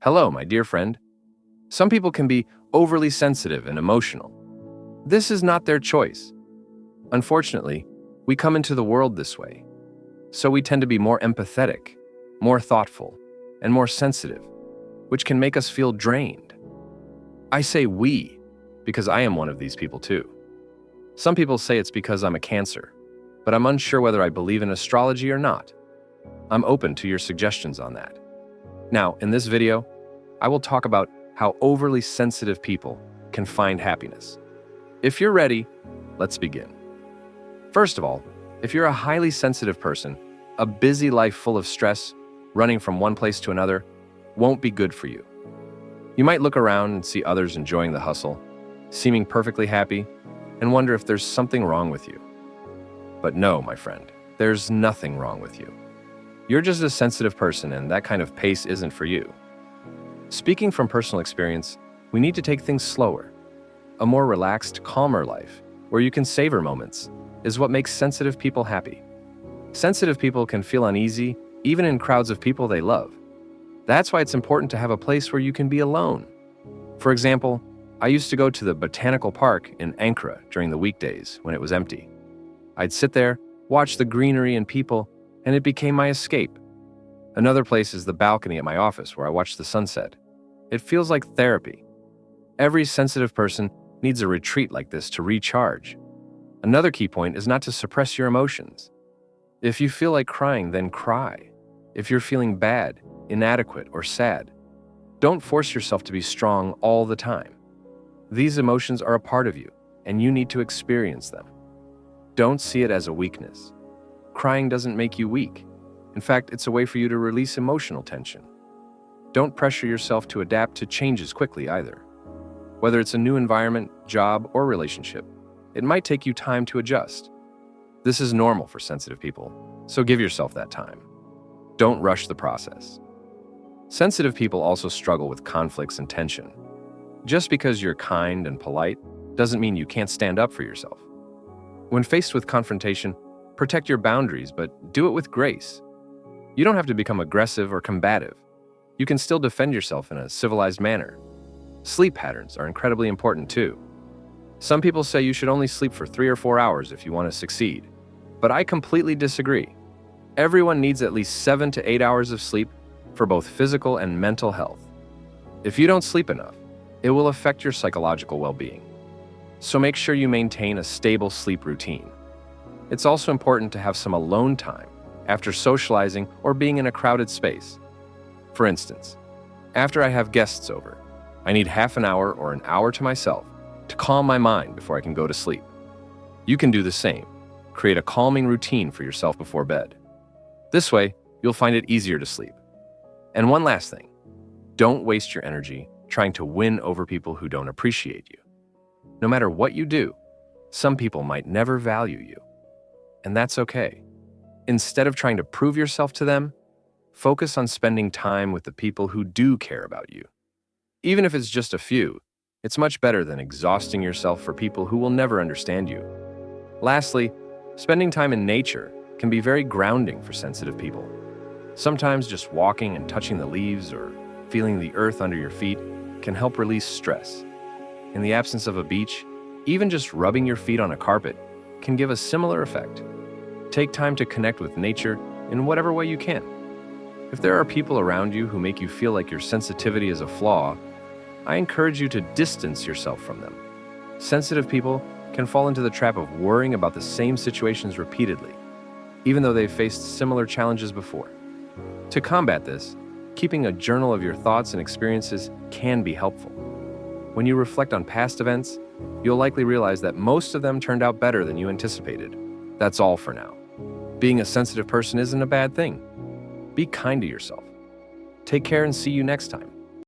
Hello, my dear friend. Some people can be overly sensitive and emotional. This is not their choice. Unfortunately, we come into the world this way, so we tend to be more empathetic, more thoughtful, and more sensitive, which can make us feel drained. I say we because I am one of these people too. Some people say it's because I'm a Cancer, but I'm unsure whether I believe in astrology or not. I'm open to your suggestions on that. Now, in this video, I will talk about how overly sensitive people can find happiness. If you're ready, let's begin. First of all, if you're a highly sensitive person, a busy life full of stress, running from one place to another, won't be good for you. You might look around and see others enjoying the hustle, seeming perfectly happy, and wonder if there's something wrong with you. But no, my friend, there's nothing wrong with you. You're just a sensitive person, and that kind of pace isn't for you. Speaking from personal experience, we need to take things slower. A more relaxed, calmer life, where you can savor moments, is what makes sensitive people happy. Sensitive people can feel uneasy, even in crowds of people they love. That's why it's important to have a place where you can be alone. For example, I used to go to the botanical park in Ankara during the weekdays when it was empty. I'd sit there, watch the greenery and people, and it became my escape. Another place is the balcony at my office where I watch the sunset. It feels like therapy. Every sensitive person needs a retreat like this to recharge. Another key point is not to suppress your emotions. If you feel like crying, then cry. If you're feeling bad, inadequate, or sad, don't force yourself to be strong all the time. These emotions are a part of you, and you need to experience them. Don't see it as a weakness. Crying doesn't make you weak. In fact, it's a way for you to release emotional tension. Don't pressure yourself to adapt to changes quickly either. Whether it's a new environment, job, or relationship, it might take you time to adjust. This is normal for sensitive people, so give yourself that time. Don't rush the process. Sensitive people also struggle with conflicts and tension. Just because you're kind and polite doesn't mean you can't stand up for yourself. When faced with confrontation, protect your boundaries, but do it with grace. You don't have to become aggressive or combative. You can still defend yourself in a civilized manner. Sleep patterns are incredibly important too. Some people say you should only sleep for 3 or 4 hours if you want to succeed, but I completely disagree. Everyone needs at least 7 to 8 hours of sleep for both physical and mental health. If you don't sleep enough, it will affect your psychological well-being. So make sure you maintain a stable sleep routine. It's also important to have some alone time after socializing or being in a crowded space. For instance, after I have guests over, I need half an hour or an hour to myself to calm my mind before I can go to sleep. You can do the same. Create a calming routine for yourself before bed. This way, you'll find it easier to sleep. And one last thing, don't waste your energy trying to win over people who don't appreciate you. No matter what you do, some people might never value you. And that's okay. Instead of trying to prove yourself to them, focus on spending time with the people who do care about you. Even if it's just a few, it's much better than exhausting yourself for people who will never understand you. Lastly, spending time in nature can be very grounding for sensitive people. Sometimes just walking and touching the leaves or feeling the earth under your feet can help release stress. In the absence of a beach, even just rubbing your feet on a carpet can give a similar effect. Take time to connect with nature in whatever way you can. If there are people around you who make you feel like your sensitivity is a flaw, I encourage you to distance yourself from them. Sensitive people can fall into the trap of worrying about the same situations repeatedly, even though they've faced similar challenges before. To combat this, keeping a journal of your thoughts and experiences can be helpful. When you reflect on past events, you'll likely realize that most of them turned out better than you anticipated. That's all for now. Being a sensitive person isn't a bad thing. Be kind to yourself. Take care and see you next time.